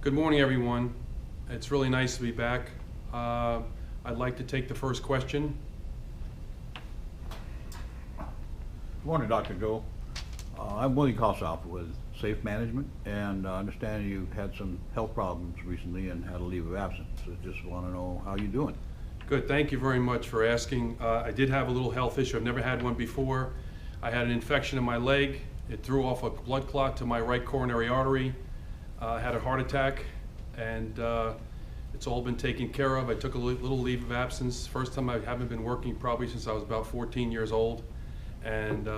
Good morning, everyone. It's really nice to be back. I'd like to take the first question. Good morning, Dr. Joe. I'm William Kossoff with Safe Management, and I understand you had some health problems recently and had a leave of absence. So just want to know how you're doing. Good, thank you very much for asking. I did have a little health issue. I've never had one before. I had an infection in my leg. It threw off a blood clot to my right coronary artery. I had a heart attack, and it's all been taken care of. I took a little leave of absence. First time I haven't been working probably since I was about 14 years old. And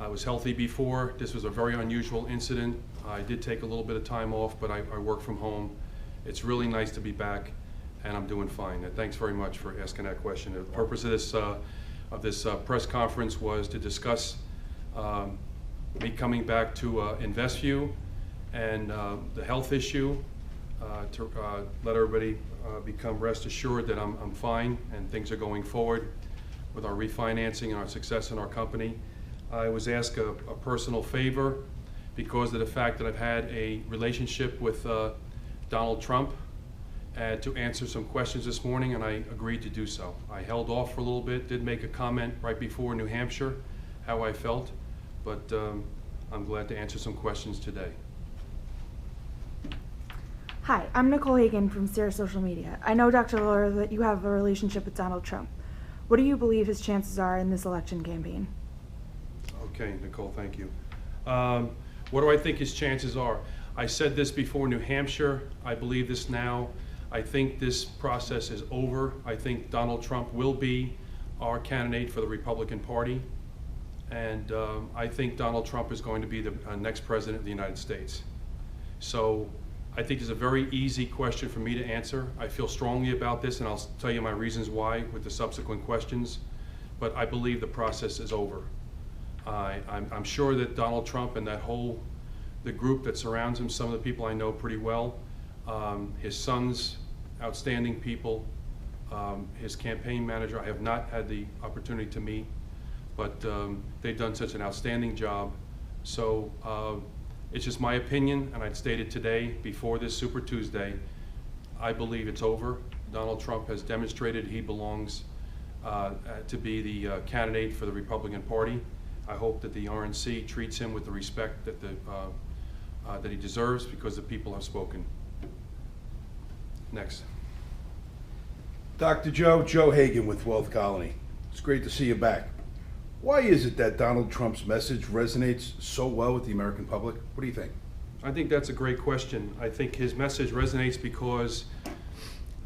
I was healthy before. This was a very unusual incident. I did take a little bit of time off, but I work from home. It's really nice to be back, and I'm doing fine. And thanks very much for asking that question. The purpose of this press conference was to discuss me coming back to Investview and the health issue, to let everybody become rest assured that I'm fine and things are going forward with our refinancing and our success in our company. I was asked a personal favor because of the fact that I've had a relationship with Donald Trump to answer some questions this morning, and I agreed to do so. I held off for a little bit, did make a comment right before New Hampshire, how I felt, but I'm glad to answer some questions today. Hi, I'm Nicole Hagan from Sierra Social Media. I know, Dr. Louro, that you have a relationship with Donald Trump. What do you believe his chances are in this election campaign? Okay, Nicole, thank you. What do I think his chances are? I said this before New Hampshire. I believe this now. I think this process is over. I think Donald Trump will be our candidate for the Republican Party. And I think Donald Trump is going to be the next president of the United States. So I think it's a very easy question for me to answer. I feel strongly about this, and I'll tell you my reasons why with the subsequent questions. But I believe the process is over. I'm sure that Donald Trump and the group that surrounds him, some of the people I know pretty well, his sons, outstanding people, his campaign manager, I have not had the opportunity to meet, but they've done such an outstanding job. So it's just my opinion, and I'd stated today before this Super Tuesday, I believe it's over. Donald Trump has demonstrated he belongs to be the candidate for the Republican Party. I hope that the RNC treats him with the respect that that he deserves, because the people have spoken. Next. Dr. Joe Hagan with Wealth Colony. It's great to see you back. Why is it that Donald Trump's message resonates so well with the American public? What do you think? I think that's a great question. I think his message resonates because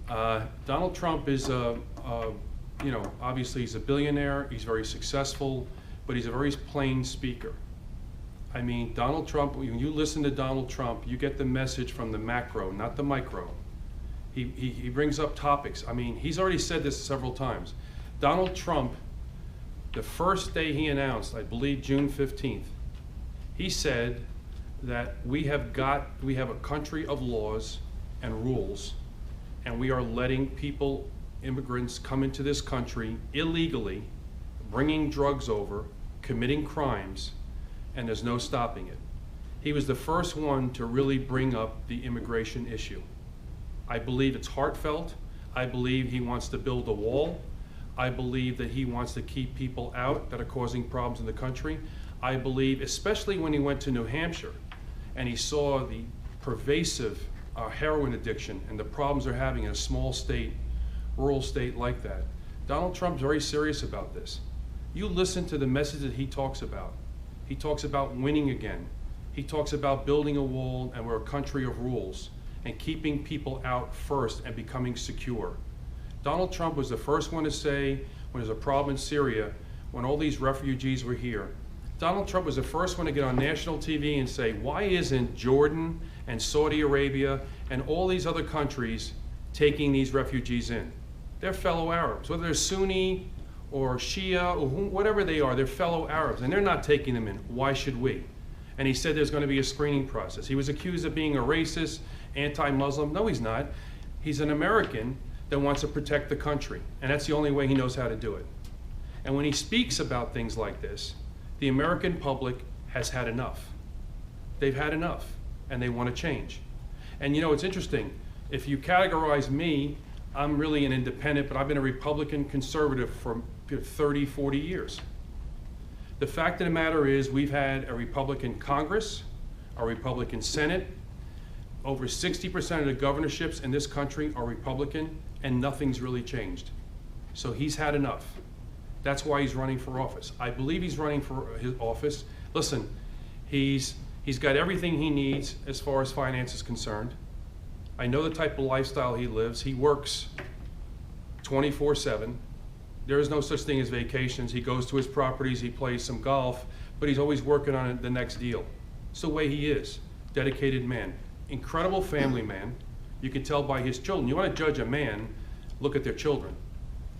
Donald Trump is, obviously he's a billionaire, he's very successful, but he's a very plain speaker. I mean, Donald Trump, when you listen to Donald Trump, you get the message from the macro, not the micro. He brings up topics. I mean, he's already said this several times. Donald Trump, the first day he announced, I believe June 15th, he said that we have a country of laws and rules, and we are letting people, immigrants, come into this country illegally, bringing drugs over, committing crimes, and there's no stopping it. He was the first one to really bring up the immigration issue. I believe it's heartfelt. I believe he wants to build a wall. I believe that he wants to keep people out that are causing problems in the country. I believe, especially when he went to New Hampshire and he saw the pervasive heroin addiction and the problems they're having in a small state, rural state like that. Donald Trump's very serious about this. You listen to the message that he talks about. He talks about winning again. He talks about building a wall, and we're a country of rules, and keeping people out first and becoming secure. Donald Trump was the first one to say, when there's a problem in Syria, when all these refugees were here, Donald Trump was the first one to get on national TV and say, why isn't Jordan and Saudi Arabia and all these other countries taking these refugees in? They're fellow Arabs, whether they're Sunni or Shia or whatever they are, they're fellow Arabs, and they're not taking them in. Why should we? And he said there's going to be a screening process. He was accused of being a racist, anti-Muslim. No, he's not. He's an American that wants to protect the country, and that's the only way he knows how to do it. And when he speaks about things like this, the American public has had enough. They've had enough, and they want to change. And you know, it's interesting. If you categorize me, I'm really an independent, but I've been a Republican conservative for 30, 40 years. The fact of the matter is we've had a Republican Congress, a Republican Senate. Over 60% of the governorships in this country are Republican, and nothing's really changed. So he's had enough. That's why he's running for office. I believe he's running for his office. Listen, he's got everything he needs as far as finance is concerned. I know the type of lifestyle he lives. He works 24/7. There is no such thing as vacations. He goes to his properties, he plays some golf, but he's always working on the next deal. It's the way he is. Dedicated man. Incredible family man. You can tell by his children. You want to judge a man, look at their children.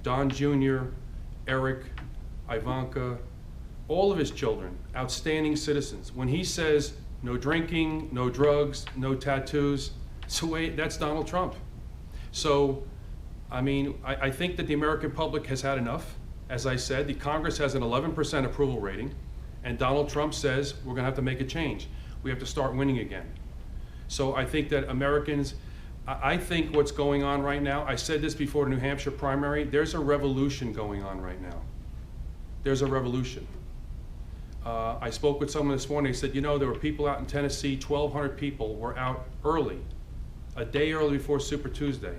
Don Jr., Eric, Ivanka, all of his children, outstanding citizens. When he says no drinking, no drugs, no tattoos, that's Donald Trump. So, I mean, I think that the American public has had enough. As I said, the Congress has an 11% approval rating, and Donald Trump says we're going to have to make a change. We have to start winning again. So I think that Americans, I think what's going on right now, I said this before the New Hampshire primary, there's a revolution going on right now. There's a revolution. I spoke with someone this morning, they said, you know, there were people out in Tennessee, 1,200 people were out early, a day early before Super Tuesday.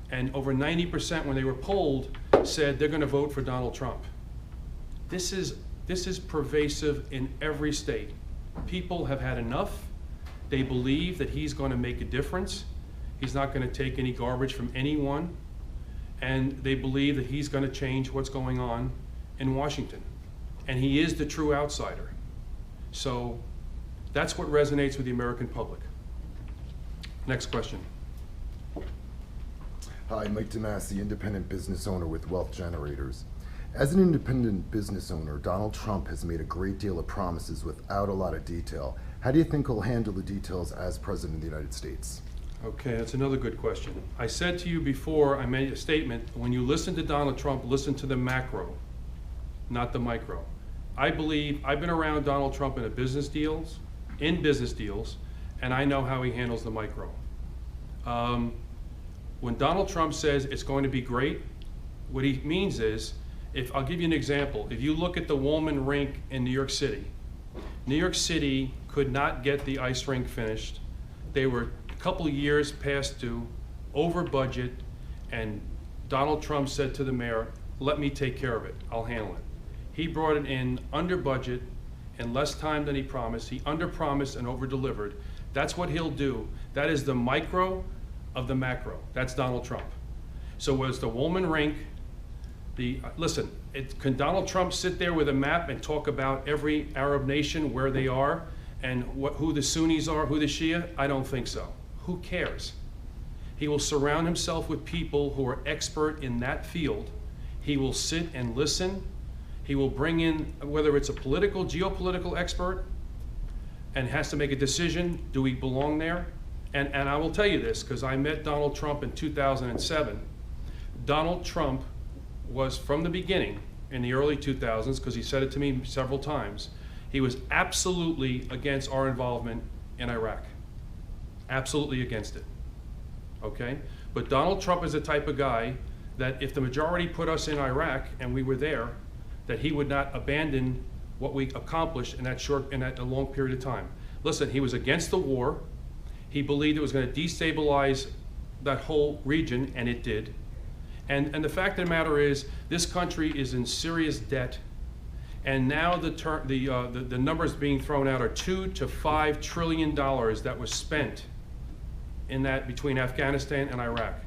And over 90% when they were polled said they're going to vote for Donald Trump. This is pervasive in every state. People have had enough. They believe that he's going to make a difference. He's not going to take any garbage from anyone. And they believe that he's going to change what's going on in Washington. And he is the true outsider. So that's what resonates with the American public. Next question. Hi, Mike Damas, the independent business owner with Wealth Generators. As an independent business owner, Donald Trump has made a great deal of promises without a lot of detail. How do you think he'll handle the details as President of the United States? Okay, that's another good question. I said to you before, I made a statement, when you listen to Donald Trump, listen to the macro, not the micro. I believe, I've been around Donald Trump in business deals, and I know how he handles the micro. When Donald Trump says it's going to be great, what he means is, I'll give you an example. If you look at the Woolman rink in New York City could not get the ice rink finished. They were a couple of years past due, over budget, and Donald Trump said to the mayor, let me take care of it, I'll handle it. He brought it in under budget, in less time than he promised. He under-promised and over-delivered. That's what he'll do. That is the micro of the macro. That's Donald Trump. So was the Woolman rink, listen, can Donald Trump sit there with a map and talk about every Arab nation, where they are, and who the Sunnis are, who the Shia? I don't think so. Who cares? He will surround himself with people who are expert in that field. He will sit and listen. He will bring in, whether it's a political, geopolitical expert, and has to make a decision, do we belong there? And I will tell you this, because I met Donald Trump in 2007. Donald Trump was, from the beginning, in the early 2000s, because he said it to me several times, he was absolutely against our involvement in Iraq. Absolutely against it, okay? But Donald Trump is the type of guy that if the majority put us in Iraq and we were there, that he would not abandon what we accomplished in that long period of time. Listen, he was against the war. He believed it was going to destabilize that whole region, and it did. And the fact of the matter is, this country is in serious debt, and now the numbers being thrown out are $2 to $5 trillion that was spent in that between Afghanistan and Iraq.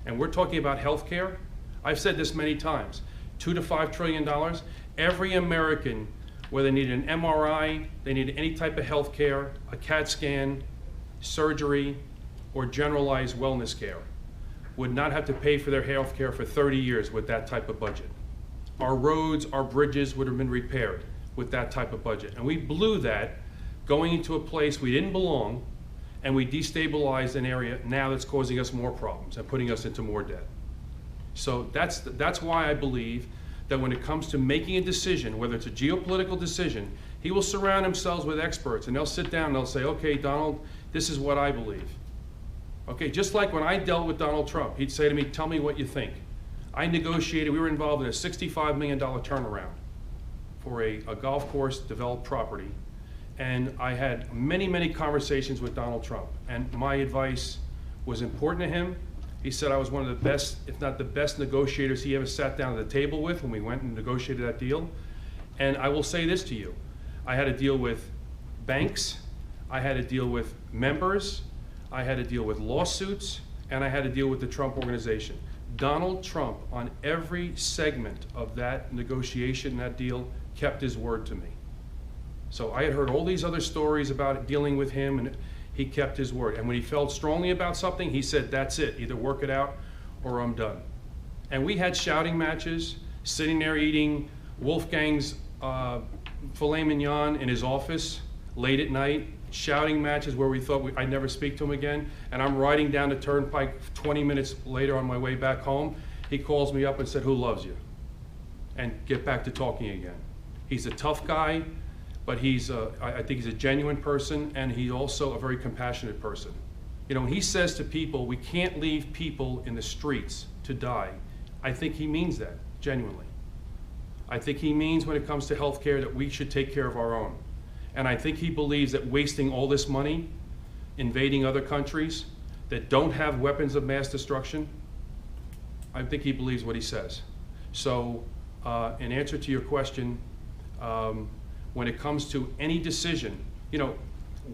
And we're talking about health care. I've said this many times, $2 to $5 trillion. Every American, whether they needed an MRI, they needed any type of health care, a CAT scan, surgery, or generalized wellness care, would not have to pay for their health care for 30 years with that type of budget. Our roads, our bridges would have been repaired with that type of budget. And we blew that going into a place we didn't belong, and we destabilized an area now that's causing us more problems and putting us into more debt. So that's why I believe that when it comes to making a decision, whether it's a geopolitical decision, he will surround himself with experts, and they'll sit down and they'll say, okay, Donald, this is what I believe. Okay, just like when I dealt with Donald Trump, he'd say to me, tell me what you think. I negotiated, we were involved in a $65 million turnaround for a golf course developed property. And I had many, many conversations with Donald Trump. And my advice was important to him. He said I was one of the best, if not the best negotiators he ever sat down at the table with when we went and negotiated that deal. And I will say this to you. I had to deal with banks, I had to deal with members, I had to deal with lawsuits, and I had to deal with the Trump organization. Donald Trump, on every segment of that negotiation, that deal, kept his word to me. So I had heard all these other stories about dealing with him, and he kept his word. And when he felt strongly about something, he said, that's it, either work it out or I'm done. And we had shouting matches, sitting there eating Wolfgang's filet mignon in his office late at night, shouting matches where we thought I'd never speak to him again. And I'm riding down the turnpike 20 minutes later on my way back home. He calls me up and said, who loves you? And get back to talking again. He's a tough guy, but I think he's a genuine person, and he's also a very compassionate person. You know, when he says to people, we can't leave people in the streets to die, I think he means that, genuinely. I think he means when it comes to healthcare that we should take care of our own. And I think he believes that wasting all this money, invading other countries that don't have weapons of mass destruction, I think he believes what he says. So in answer to your question, when it comes to any decision, you know,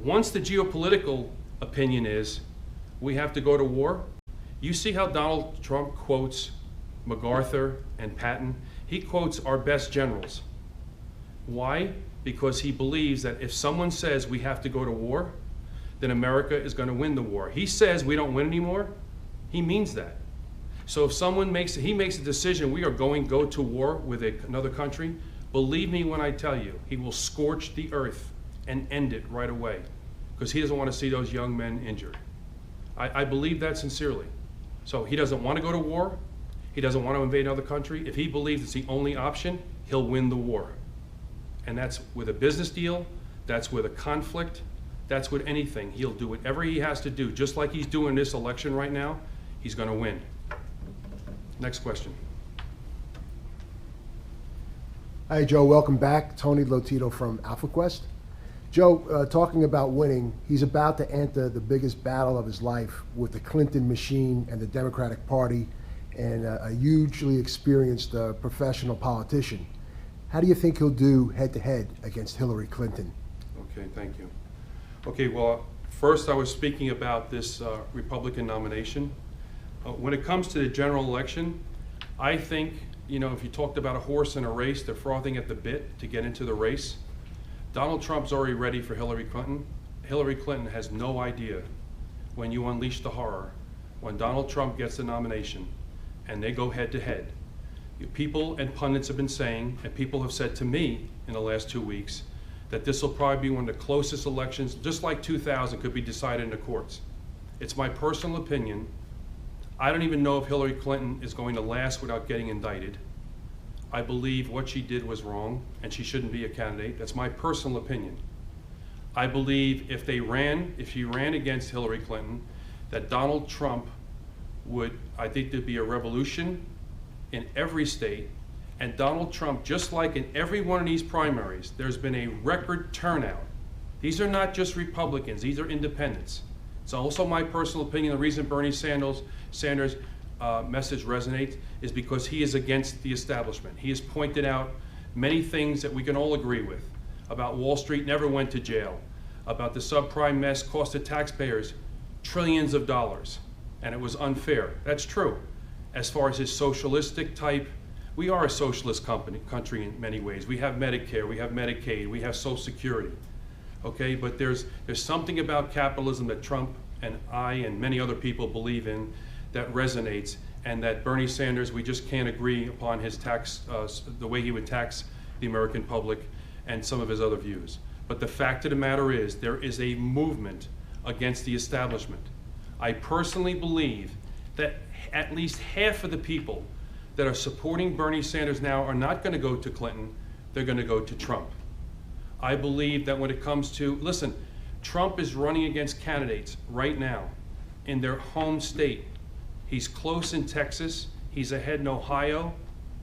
once the geopolitical opinion is we have to go to war, you see how Donald Trump quotes MacArthur and Patton? He quotes our best generals. Why? Because he believes that if someone says we have to go to war, then America is going to win the war. He says we don't win anymore, he means that. So if someone makes a decision, we are going to go to war with another country, believe me when I tell you, he will scorch the earth and end it right away, because he doesn't want to see those young men injured. I believe that sincerely. So he doesn't want to go to war. He doesn't want to invade another country. If he believes it's the only option, he'll win the war. And that's with a business deal, that's with a conflict, that's with anything. He'll do whatever he has to do, just like he's doing this election right now, he's going to win. Next question. Hi, Joe. Welcome back. Tony Lotito from AlphaQuest. Joe, talking about winning, he's about to enter the biggest battle of his life with the Clinton machine and the Democratic Party and a hugely experienced professional politician. How do you think he'll do head-to-head against Hillary Clinton? Okay, thank you. Okay, well, first I was speaking about this Republican nomination. When it comes to the general election, I think, you know, if you talked about a horse in a race, they're frothing at the bit to get into the race. Donald Trump's already ready for Hillary Clinton. Hillary Clinton has no idea when you unleash the horror, when Donald Trump gets the nomination and they go head-to-head. People and pundits have been saying, and people have said to me in the last 2 weeks, that this will probably be one of the closest elections, just like 2000 could be decided in the courts. It's my personal opinion. I don't even know if Hillary Clinton is going to last without getting indicted. I believe what she did was wrong, and she shouldn't be a candidate. That's my personal opinion. I believe if she ran against Hillary Clinton, that Donald Trump would, I think there'd be a revolution in every state, and Donald Trump, just like in every one of these primaries, there's been a record turnout. These are not just Republicans, these are independents. It's also my personal opinion, the reason Bernie Sanders' message resonates is because he is against the establishment. He has pointed out many things that we can all agree with, about Wall Street never went to jail, about the subprime mess costed taxpayers trillions of dollars, and it was unfair. That's true. As far as his socialistic type, we are a socialist country in many ways. We have Medicare, we have Medicaid, we have Social Security. Okay, but there's something about capitalism that Trump and I and many other people believe in that resonates, and that Bernie Sanders, we just can't agree upon his tax, the way he would tax the American public and some of his other views. But the fact of the matter is, there is a movement against the establishment. I personally believe that at least half of the people that are supporting Bernie Sanders now are not going to go to Clinton, they're going to go to Trump. I believe that when it comes to, listen, Trump is running against candidates right now in their home state. He's close in Texas, he's ahead in Ohio,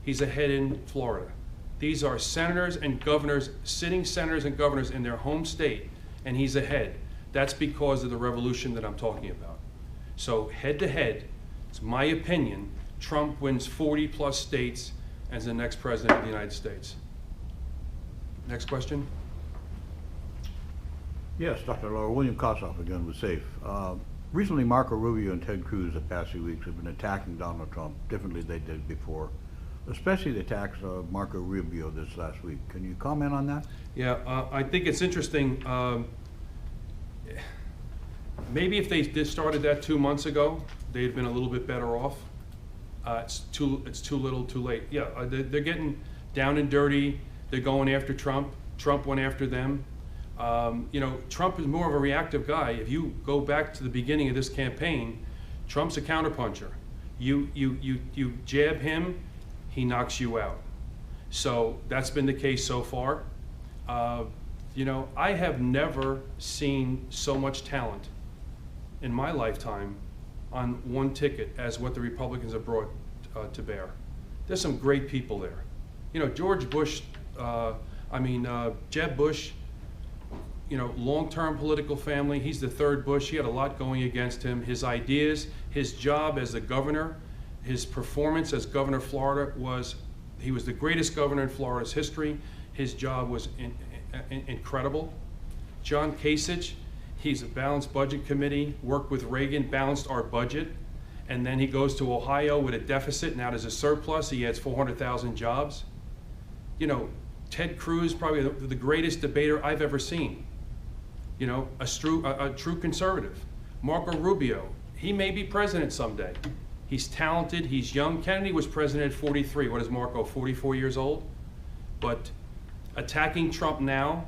he's ahead in Florida. These are senators and governors, sitting senators and governors in their home state, and he's ahead. That's because of the revolution that I'm talking about. So head to head, it's my opinion, Trump wins 40+ states as the next president of the United States. Next question. Yes, Dr. Louro, William Kossoff again with SAFE. Recently, Marco Rubio and Ted Cruz the past few weeks have been attacking Donald Trump differently than they did before, especially the attacks of Marco Rubio this last week. Can you comment on that? Yeah, I think it's interesting. Maybe if they started that 2 months ago, they'd been a little bit better off. It's too little, too late. Yeah, they're getting down and dirty. They're going after Trump. Trump went after them. You know, Trump is more of a reactive guy. If you go back to the beginning of this campaign, Trump's a counterpuncher. You jab him, he knocks you out. So that's been the case so far. You know, I have never seen so much talent in my lifetime on one ticket as what the Republicans have brought to bear. There's some great people there. You know, George Bush, Jeb Bush, you know, long-term political family. He's the third Bush. He had a lot going against him. His ideas, his job as the governor, his performance as governor of Florida he was the greatest governor in Florida's history. His job was incredible. John Kasich, he's a balanced budget committee, worked with Reagan, balanced our budget, and then he goes to Ohio with a deficit. Now there's a surplus. He adds 400,000 jobs. You know, Ted Cruz, probably the greatest debater I've ever seen. You know, a true conservative. Marco Rubio, he may be president someday. He's talented, he's young. Kennedy was president at 43. What is Marco, 44 years old? But attacking Trump now,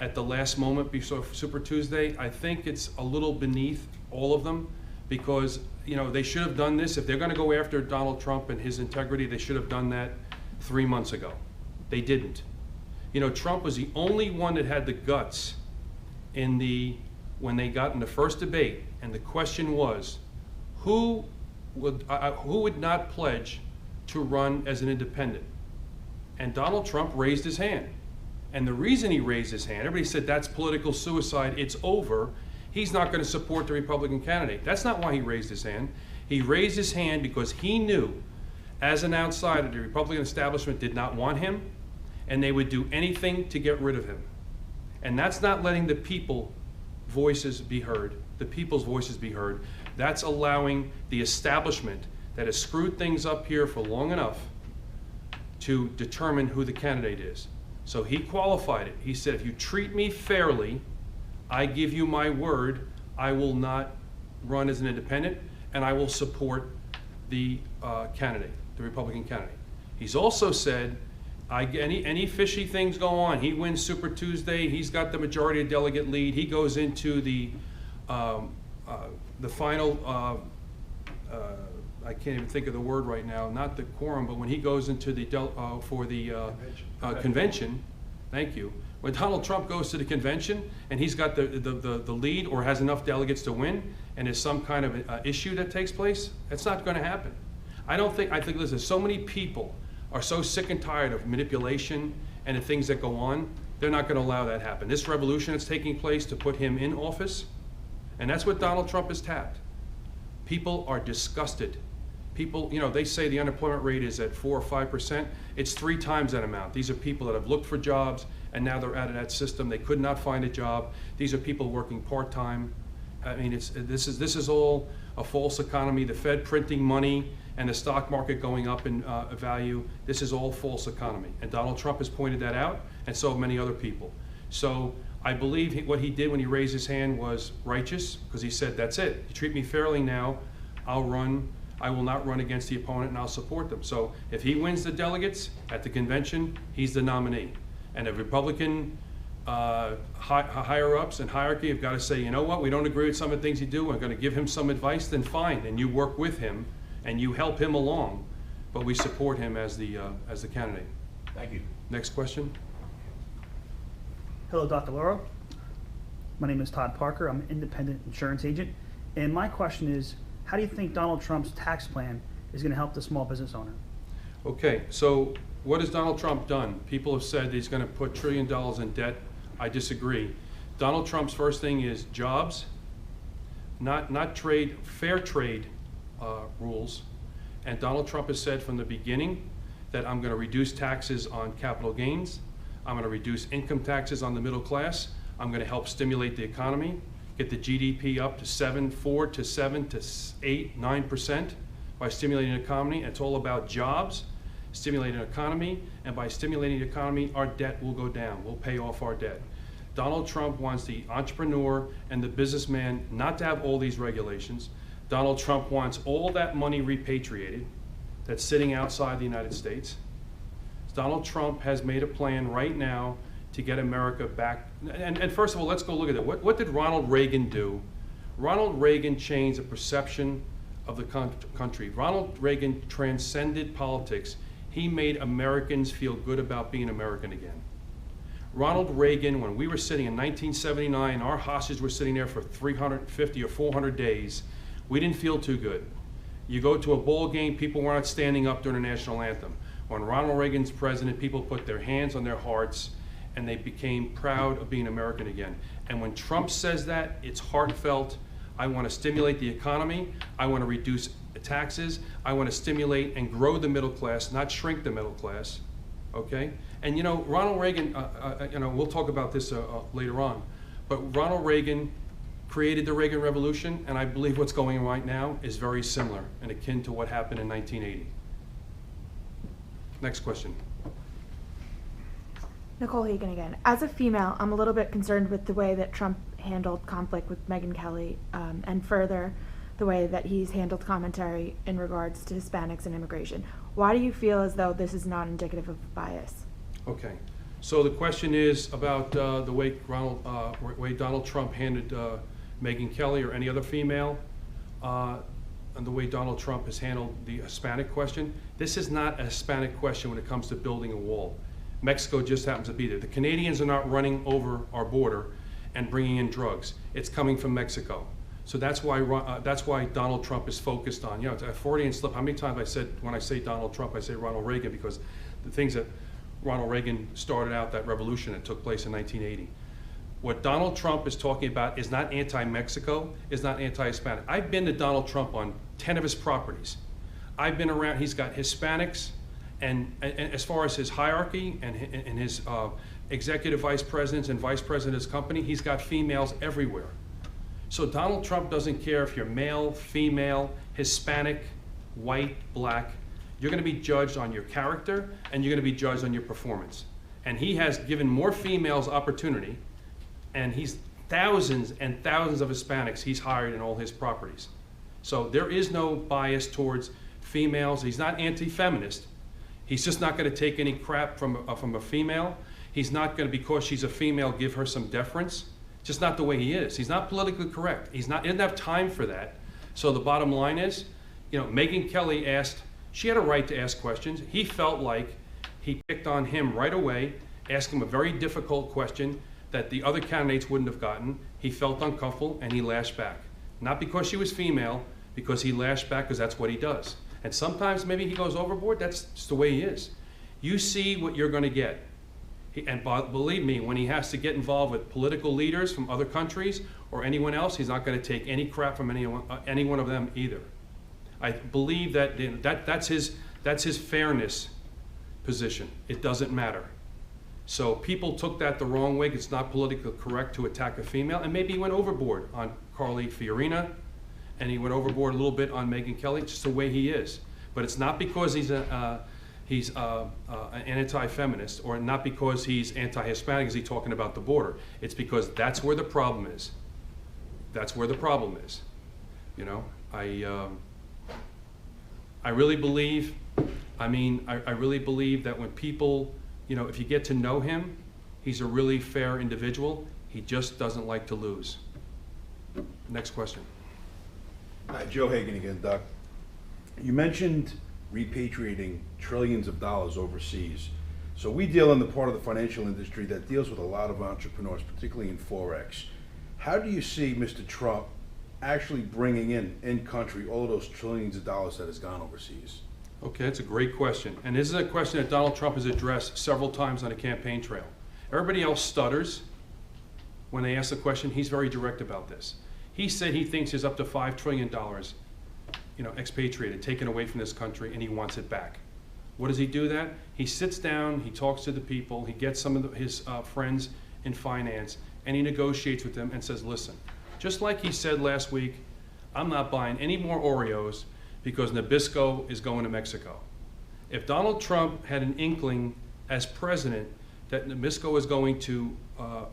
at the last moment before Super Tuesday, I think it's a little beneath all of them, because, you know, they should have done this. If they're going to go after Donald Trump and his integrity, they should have done that 3 months ago. They didn't. You know, Trump was the only one that had the guts when they got in the first debate, and the question was, who would not pledge to run as an independent? And Donald Trump raised his hand. And the reason he raised his hand, everybody said that's political suicide, it's over, he's not going to support the Republican candidate. That's not why he raised his hand. He raised his hand because he knew, as an outsider, the Republican establishment did not want him, and they would do anything to get rid of him. And that's not letting the people's voices be heard. That's allowing the establishment that has screwed things up here for long enough to determine who the candidate is. So he qualified it. He said, if you treat me fairly, I give you my word, I will not run as an independent, and I will support the candidate, the Republican candidate. He's also said, any fishy things go on, he wins Super Tuesday, he's got the majority of delegate lead, he goes into the final, I can't even think of the word right now, not the quorum, but when he goes into the convention, thank you. When Donald Trump goes to the convention and he's got the lead or has enough delegates to win, and there's some kind of issue that takes place, it's not going to happen. I think listen, so many people are so sick and tired of manipulation and the things that go on, they're not going to allow that happen. This revolution that's taking place to put him in office, and that's what Donald Trump has tapped. People are disgusted. People, you know, they say the unemployment rate is at 4 or 5%. It's 3 times that amount. These are people that have looked for jobs and now they're out of that system. They could not find a job. These are people working part-time. I mean, this is all a false economy. The Fed printing money and the stock market going up in value. This is all false economy. And Donald Trump has pointed that out, and so have many other people. So I believe what he did when he raised his hand was righteous, because he said, that's it. You treat me fairly now, I'll run. I will not run against the opponent, and I'll support them. So if he wins the delegates at the convention, he's the nominee. And the Republican higher-ups and hierarchy have got to say, you know what, we don't agree with some of the things you do, we're going to give him some advice, then fine, and you work with him, and you help him along, but we support him as the candidate. Thank you. Next question. Hello, Dr. Louro. My name is Todd Parker. I'm an independent insurance agent And my question is, how do you think Donald Trump's tax plan is going to help the small business owner? Okay, so what has Donald Trump done? People have said he's going to put $1 trillion in debt. I disagree. Donald Trump's first thing is jobs, not trade, fair trade rules. And Donald Trump has said from the beginning that I'm going to reduce taxes on capital gains. I'm going to reduce income taxes on the middle class. I'm going to help stimulate the economy, get the GDP up to 4 to 7 to 8, 9% by stimulating the economy. It's all about jobs, stimulating the economy, and by stimulating the economy, our debt will go down. We'll pay off our debt. Donald Trump wants the entrepreneur and the businessman not to have all these regulations. Donald Trump wants all that money repatriated that's sitting outside the United States. Donald Trump has made a plan right now to get America back. And first of all, let's go look at it. What did Ronald Reagan do? Ronald Reagan changed the perception of the country. Ronald Reagan transcended politics. He made Americans feel good about being American again. Ronald Reagan, when we were sitting in 1979, our hostages were sitting there for 350 or 400 days, we didn't feel too good. You go to a ball game, people weren't standing up during the national anthem. When Ronald Reagan's president, people put their hands on their hearts and they became proud of being American again. And when Trump says that, it's heartfelt. I want to stimulate the economy. I want to reduce taxes. I want to stimulate and grow the middle class, not shrink the middle class. Okay? And you know, Ronald Reagan, we'll talk about this later on, but Ronald Reagan created the Reagan Revolution, and I believe what's going on right now is very similar and akin to what happened in 1980. Next question. Nicole Hagan again. As a female, I'm a little bit concerned with the way that Trump handled conflict with Megyn Kelly, and further, the way that he's handled commentary in regards to Hispanics and immigration. Why do you feel as though this is not indicative of bias? Okay, so the question is about the way Donald Trump handled Megyn Kelly or any other female, and the way Donald Trump has handled the Hispanic question. This is not a Hispanic question when it comes to building a wall. Mexico just happens to be there. The Canadians are not running over our border and bringing in drugs. It's coming from Mexico. So that's why Donald Trump is focused on, it's a Freudian slip. How many times I said, when I say Donald Trump, I say Ronald Reagan, because the things that Ronald Reagan started out, that revolution that took place in 1980. What Donald Trump is talking about is not anti-Mexico, is not anti-Hispanic. I've been to Donald Trump on 10 of his properties. I've been around, he's got Hispanics, and as far as his hierarchy and his executive vice presidents and vice president of his company, he's got females everywhere. So Donald Trump doesn't care if you're male, female, Hispanic, white, black. You're going to be judged on your character, and you're going to be judged on your performance. And he has given more females opportunity, and he's thousands and thousands of Hispanics he's hired in all his properties. So there is no bias towards females. He's not anti-feminist. He's just not going to take any crap from a female. He's not going to, because she's a female, give her some deference. Just not the way he is. He's not politically correct. He doesn't have time for that. So the bottom line is, Megyn Kelly asked, she had a right to ask questions. He felt like he picked on him right away, asked him a very difficult question that the other candidates wouldn't have gotten. He felt uncomfortable and he lashed back. Not because she was female, because he lashed back because that's what he does. And sometimes maybe he goes overboard. That's just the way he is. You see what you're going to get. And believe me, when he has to get involved with political leaders from other countries or anyone else, he's not going to take any crap from any one of them either. I believe that's his fairness position. It doesn't matter. So people took that the wrong way. It's not politically correct to attack a female, and maybe he went overboard on Carly Fiorina, and he went overboard a little bit on Megyn Kelly. It's just the way he is. But it's not because he's an anti-feminist, or not because he's anti-Hispanic, is he talking about the border. It's because that's where the problem is. That's where the problem is. I really believe, I really believe that when people, if you get to know him, he's a really fair individual. He just doesn't like to lose. Next question. Hi, Joe Hagan again, Doc. You mentioned repatriating trillions of dollars overseas. So we deal in the part of the financial industry that deals with a lot of entrepreneurs, particularly in Forex. How do you see Mr. Trump actually bringing in country, all of those trillions of dollars that has gone overseas? Okay, that's a great question. And this is a question that Donald Trump has addressed several times on the campaign trail. Everybody else stutters when they ask the question. He's very direct about this. He said he thinks there's up to $5 trillion, expatriated, taken away from this country, and he wants it back. What does he do that? He sits down, he talks to the people, he gets some of his friends in finance, and he negotiates with them and says, listen, just like he said last week, I'm not buying any more Oreos because Nabisco is going to Mexico. If Donald Trump had an inkling as president that Nabisco is going to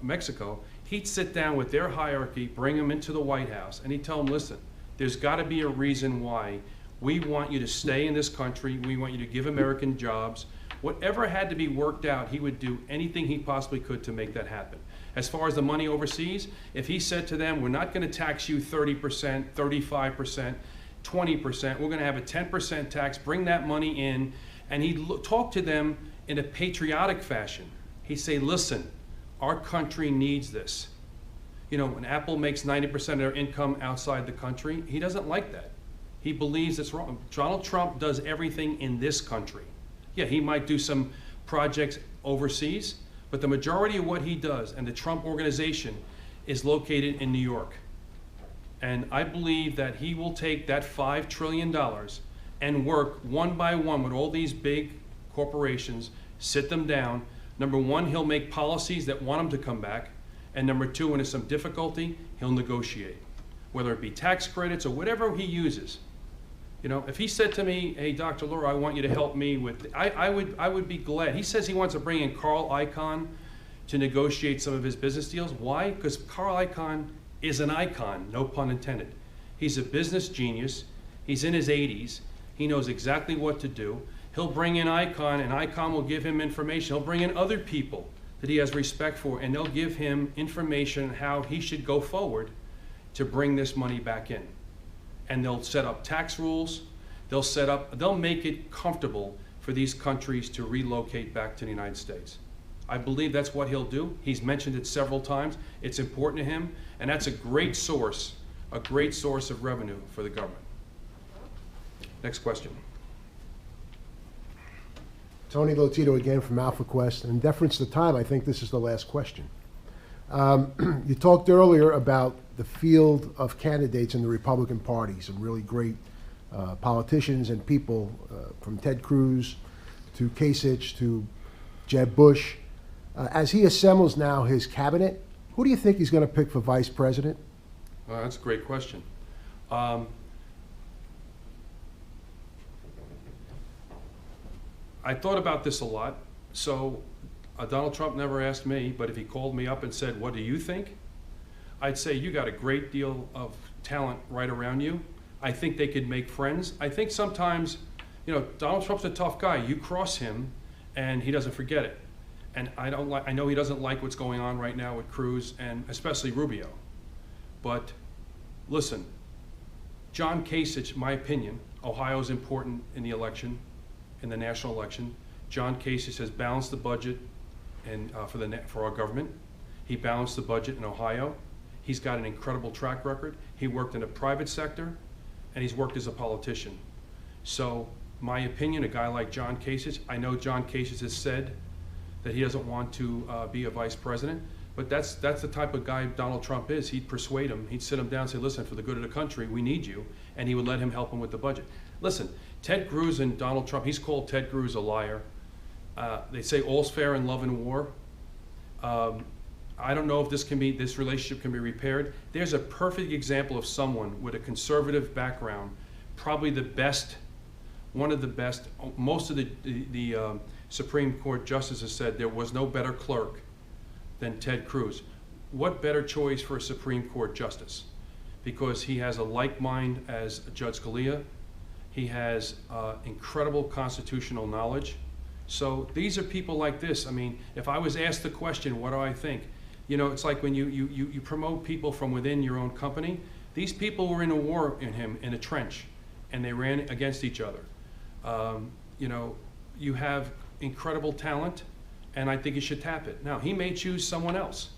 Mexico, he'd sit down with their hierarchy, bring them into the White House, and he'd tell them, listen, there's got to be a reason why we want you to stay in this country. We want you to give American jobs. Whatever had to be worked out, he would do anything he possibly could to make that happen. As far as the money overseas, if he said to them, we're not going to tax you 30%, 35%, 20%, we're going to have a 10% tax, bring that money in, and he'd talk to them in a patriotic fashion. He'd say, listen, our country needs this. When Apple makes 90% of their income outside the country, he doesn't like that. He believes it's wrong. Donald Trump does everything in this country. Yeah, he might do some projects overseas, but the majority of what he does and the Trump organization is located in New York. And I believe that he will take that $5 trillion and work one by one with all these big corporations, sit them down. Number one, he'll make policies that want them to come back. And number two, when there's some difficulty, he'll negotiate, whether it be tax credits or whatever he uses. If he said to me, hey, Dr. Louro, I want you to help me with, I would be glad. He says he wants to bring in Carl Icahn to negotiate some of his business deals. Why? Because Carl Icahn is an icon, no pun intended. He's a business genius. He's in his 80s. He knows exactly what to do. He'll bring in Icahn, and Icahn will give him information. He'll bring in other people that he has respect for, and they'll give him information on how he should go forward to bring this money back in. And they'll set up tax rules. They'll make it comfortable for these countries to relocate back to the United States. I believe that's what he'll do. He's mentioned it several times. It's important to him, and that's a great source of revenue for the government. Next question. Tony Lotito again from AlphaQuest. In deference to time, I think this is the last question. You talked earlier about the field of candidates in the Republican Party, some really great politicians and people from Ted Cruz to Kasich to Jeb Bush. As he assembles now his cabinet, who do you think he's going to pick for vice president? That's a great question. I thought about this a lot. So Donald Trump never asked me, but if he called me up and said, what do you think? I'd say you got a great deal of talent right around you. I think they could make friends. I think sometimes, Donald Trump's a tough guy. You cross him and he doesn't forget it. And I know he doesn't like what's going on right now with Cruz and especially Rubio. But listen, John Kasich, my opinion, Ohio is important in the election, in the national election. John Kasich has balanced the budget and for our government. He balanced the budget in Ohio. He's got an incredible track record. He worked in the private sector, and he's worked as a politician. So, my opinion, a guy like John Kasich, I know John Kasich has said that he doesn't want to be a vice president, but that's the type of guy Donald Trump is. He'd persuade him. He'd sit him down and say, listen, for the good of the country, we need you, and he would let him help him with the budget. Listen, Ted Cruz and Donald Trump, he's called Ted Cruz a liar. They say all's fair in love and war. I don't know if this relationship can be repaired. There's a perfect example of someone with a conservative background, probably the best, one of the best. Most of the Supreme Court justices said there was no better clerk than Ted Cruz. What better choice for a Supreme Court justice? Because he has a like mind as Judge Scalia. He has incredible constitutional knowledge. So these are people like this. I mean, if I was asked the question, what do I think? It's like when you promote people from within your own company. These people were in a war in a trench, and they ran against each other. You have incredible talent, and I think you should tap it. Now, he may choose someone else.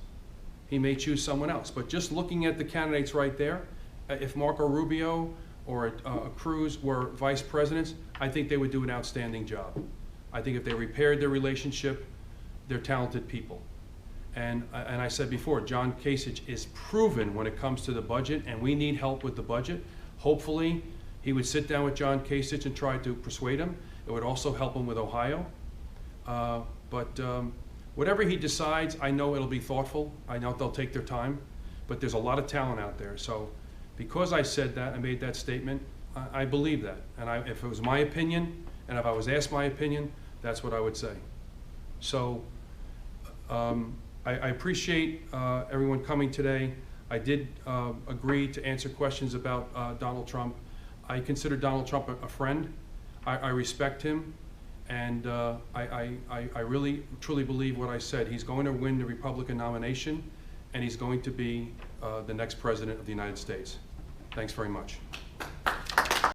But just looking at the candidates right there, If Marco Rubio or Cruz were vice presidents, I think they would do an outstanding job. I think if they repaired their relationship, they're talented people. And I said before, John Kasich is proven when it comes to the budget, and we need help with the budget. Hopefully, he would sit down with John Kasich and try to persuade him. It would also help him with Ohio. Whatever he decides, I know it'll be thoughtful. I know they'll take their time, but there's a lot of talent out there. So because I said that, I made that statement, I believe that. And if it was my opinion, and if I was asked my opinion, that's what I would say. So I appreciate everyone coming today. I did agree to answer questions about Donald Trump. I consider Donald Trump a friend. I respect him, and I really, truly believe what I said. He's going to win the Republican nomination, and he's going to be the next president of the United States. Thanks very much.